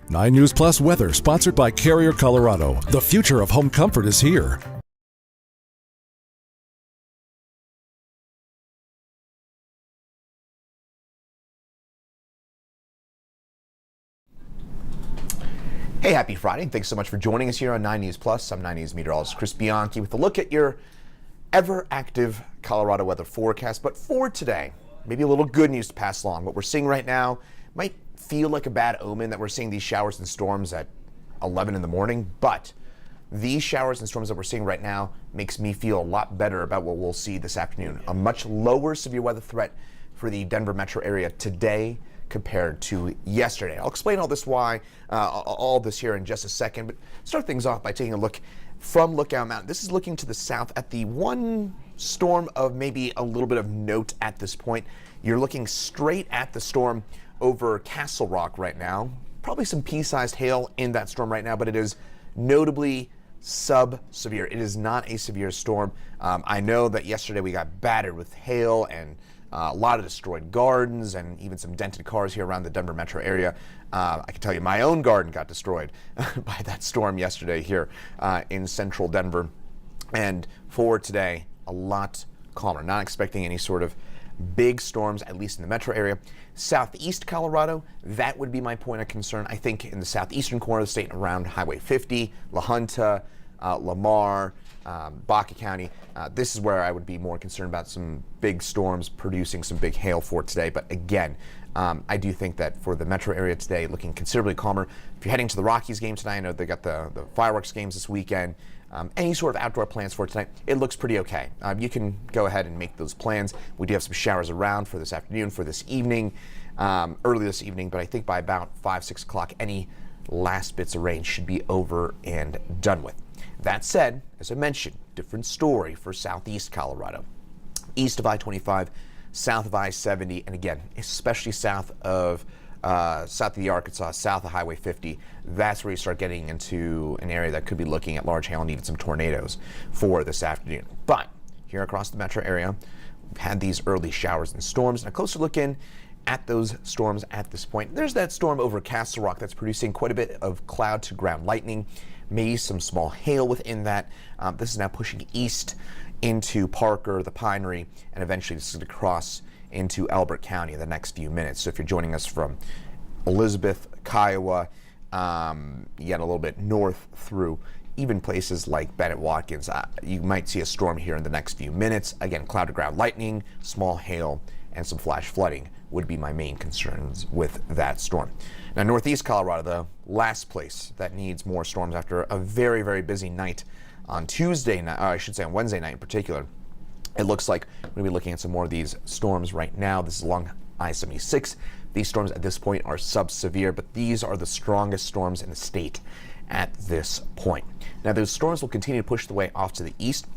9 News Plus weather, sponsored by Carrier Colorado. The future of home comfort is here. Hey, happy Friday. Thanks so much for joining us here on 9 News Plus. I'm 9 News meteorologist Chris Bianchi with a look at your ever-active Colorado weather forecast. But for today, maybe a little good news to pass along. What we're seeing right now might feel like a bad omen that we're seeing these showers and storms at 11 in the morning, but these showers and storms that we're seeing right now makes me feel a lot better about what we'll see this afternoon. A much lower severe weather threat for the Denver metro area today compared to yesterday. I'll explain all this here in just a second, but start things off by taking a look from Lookout Mountain. This is looking to the south at the one storm of maybe a little bit of note at this point. You're looking straight at the storm over Castle Rock right now. Probably some pea-sized hail in that storm right now, but it is notably sub-severe. It is not a severe storm. I know that yesterday we got battered with hail and a lot of destroyed gardens and even some dented cars here around the Denver metro area. I can tell you my own garden got destroyed by that storm yesterday here in central Denver. And for today, a lot calmer. Not expecting any sort of big storms, at least in the metro area. Southeast Colorado, that would be my point of concern. I think in the southeastern corner of the state around Highway 50, La Junta, Lamar, Baca County. This is where I would be more concerned about some big storms producing some big hail for today. But again, I do think that for the metro area today, looking considerably calmer. If you're heading to the Rockies game tonight, I know they got the fireworks games this weekend. Any sort of outdoor plans for tonight, it looks pretty okay. You can go ahead and make those plans. We do have some showers around for this afternoon, for this evening, early this evening, but I think by about 5, 6 o'clock, any last bits of rain should be over and done with. That said, as I mentioned, different story for southeast Colorado. East of I-25, south of I-70, and again, especially south of the Arkansas, south of Highway 50, that's where you start getting into an area that could be looking at large hail and even some tornadoes for this afternoon. But here across the metro area, we've had these early showers and storms, and a closer look in at those storms at this point. There's that storm over Castle Rock that's producing quite a bit of cloud to ground lightning, maybe some small hail within that. This is now pushing east into Parker, the Pinery, and eventually this is going to cross into Elbert County in the next few minutes. So if you're joining us from Elizabeth, Kiowa, yet a little bit north through even places like Bennett Watkins, you might see a storm here in the next few minutes. Again, cloud to ground lightning, small hail, and some flash flooding would be my main concerns with that storm. Now, northeast Colorado, the last place that needs more storms after a very, very busy night on Tuesday night, I should say on Wednesday night in particular. It looks like we're going to be looking at some more of these storms right now. This is along I-76. These storms at this point are sub-severe, but these are the strongest storms in the state at this point. Now, those storms will continue to push the way off to the east.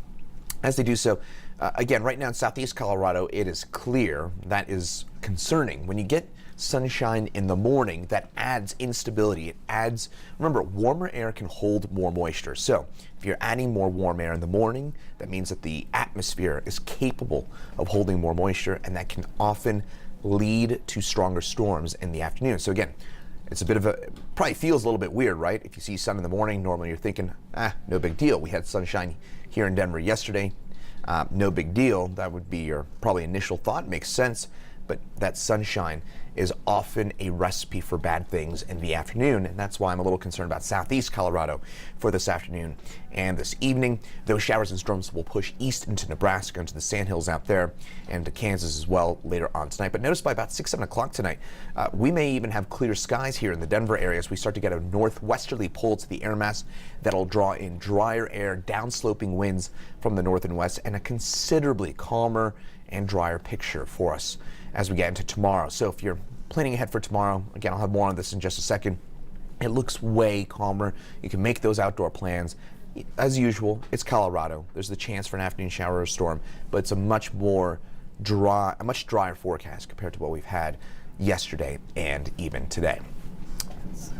As they do so, again, right now in southeast Colorado, it is clear. That is concerning. When you get sunshine in the morning, that adds instability. It adds, remember, warmer air can hold more moisture. So if you're adding more warm air in the morning, that means that the atmosphere is capable of holding more moisture, and that can often lead to stronger storms in the afternoon. So again, it's a bit of probably feels a little bit weird, right? If you see sun in the morning, normally you're thinking, no big deal. We had sunshine here in Denver yesterday. No big deal. That would be your probably initial thought. Makes sense. But that sunshine is often a recipe for bad things in the afternoon, and that's why I'm a little concerned about southeast Colorado for this afternoon and this evening. Those showers and storms will push east into Nebraska, into the Sandhills out there, and to Kansas as well later on tonight. But notice by about 6, 7 o'clock tonight, we may even have clear skies here in the Denver area as we start to get a northwesterly pull to the air mass that'll draw in drier air, downsloping winds from the north and west, and a considerably calmer and drier picture for us as we get into tomorrow. So if you're planning ahead for tomorrow, again, I'll have more on this in just a second. It looks way calmer. You can make those outdoor plans. As usual, it's Colorado. There's the chance for an afternoon shower or storm, but it's a much drier forecast compared to what we've had yesterday and even today.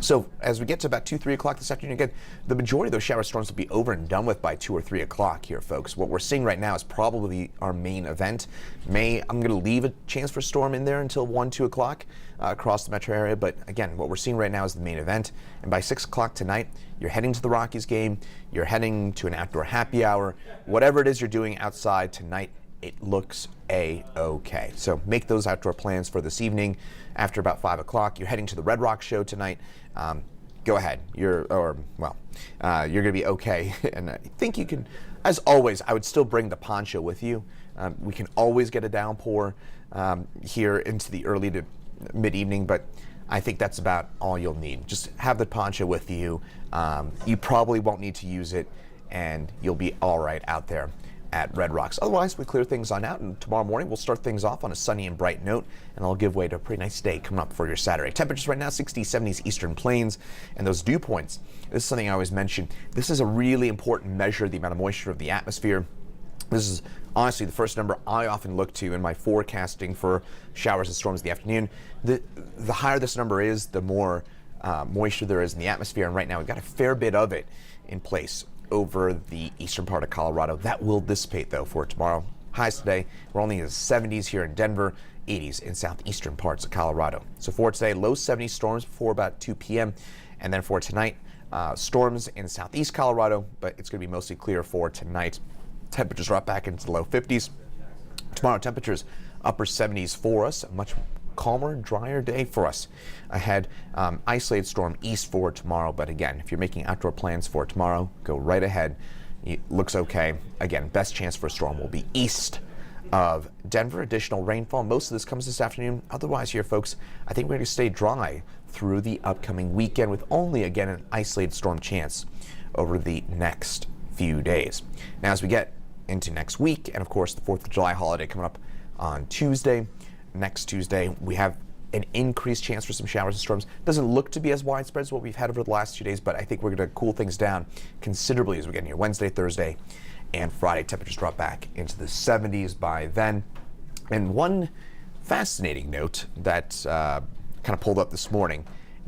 So as we get to about 2, 3 o'clock this afternoon, again, the majority of those shower storms will be over and done with by 2 or 3 o'clock here, folks. What we're seeing right now is probably our main event. I'm going to leave a chance for storm in there until 1, 2 o'clock across the metro area. But again, what we're seeing right now is the main event. And by 6 o'clock tonight, you're heading to the Rockies game. You're heading to an outdoor happy hour. Whatever it is you're doing outside tonight, it looks A-okay. So make those outdoor plans for this evening. After about 5 o'clock, you're heading to the Red Rock show tonight. Go ahead. You're going to be okay. And I think you can, as always, I would still bring the poncho with you. We can always get a downpour here into the early to mid-evening, but I think that's about all you'll need. Just have the poncho with you. You probably won't need to use it, and you'll be all right out there at Red Rocks. Otherwise, we clear things on out, and tomorrow morning we'll start things off on a sunny and bright note, and I'll give way to a pretty nice day coming up for your Saturday. Temperatures right now, 60s, 70s, eastern plains, and those dew points. This is something I always mention. This is a really important measure of the amount of moisture of the atmosphere. This is honestly the first number I often look to in my forecasting for showers and storms in the afternoon. The higher this number is, the more moisture there is in the atmosphere, and right now we've got a fair bit of it in place over the eastern part of Colorado. That will dissipate, though, for tomorrow. Highs today, we're only in the 70s here in Denver, 80s in southeastern parts of Colorado. So for today, low 70s storms before about 2 p.m. And then for tonight, storms in southeast Colorado, but it's going to be mostly clear for tonight. Temperatures drop back into the low 50s. Tomorrow, temperatures upper 70s for us. A much calmer, drier day for us ahead. Isolated storm east for tomorrow, but again, if you're making outdoor plans for tomorrow, go right ahead. It looks okay. Again, best chance for a storm will be east of Denver. Additional rainfall. Most of this comes this afternoon. Otherwise here, folks, I think we're going to stay dry through the upcoming weekend with only, again, an isolated storm chance over the next few days. Now, as we get into next week, and of course the 4th of July holiday coming up on Tuesday, next Tuesday, we have an increased chance for some showers and storms. Doesn't look to be as widespread as what we've had over the last 2 days, but I think we're going to cool things down considerably as we get near Wednesday, Thursday, and Friday. Temperatures drop back into the 70s by then. And one fascinating note that kind of pulled up this morning,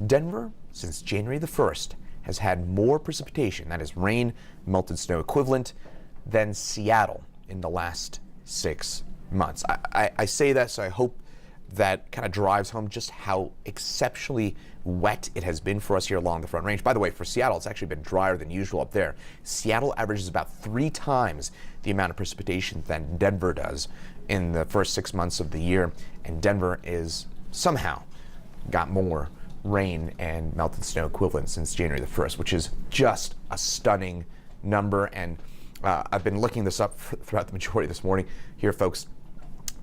Denver, since January the 1st, has had more precipitation, that is rain, melted snow equivalent, than Seattle in the last 6 months. I say that, so I hope that kind of drives home just how exceptionally wet it has been for us here along the Front Range. By the way, for Seattle, it's actually been drier than usual up there. Seattle averages about 3 times the amount of precipitation than Denver does in the first 6 months of the year, and Denver is somehow got more rain and melted snow equivalent since January the 1st, which is just a stunning number. And I've been looking this up throughout the majority of this morning here, folks.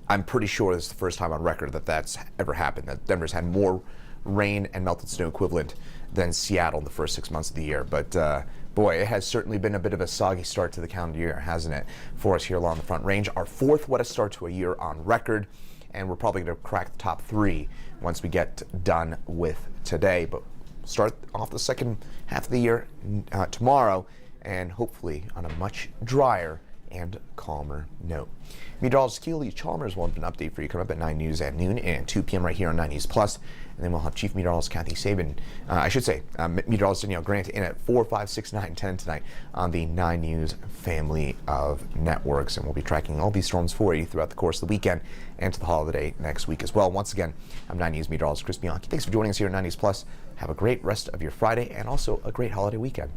I'm pretty sure this is the first time on record that that's ever happened, that Denver's had more rain and melted snow equivalent than Seattle in the first 6 months of the year. But boy, it has certainly been a bit of a soggy start to the calendar year, hasn't it, for us here along the Front Range. Our 4th wettest start to a year on record, and we're probably going to crack the top 3 once we get done with today. But start off the second half of the year tomorrow, and hopefully on a much drier and calmer note. Meteorologist Keely Chalmers will have an update for you coming up at 9 News at noon and 2 p.m. right here on 9 News Plus. And then we'll have Chief Meteorologist Kathy Sabin, Meteorologist Danielle Grant in at 4, 5, 6, 9, 10 tonight on the 9 News family of networks. And we'll be tracking all these storms for you throughout the course of the weekend and to the holiday next week as well. Once again, I'm 9 News Meteorologist Chris Bianchi. Thanks for joining us here on 9 News Plus. Have a great rest of your Friday and also a great holiday weekend.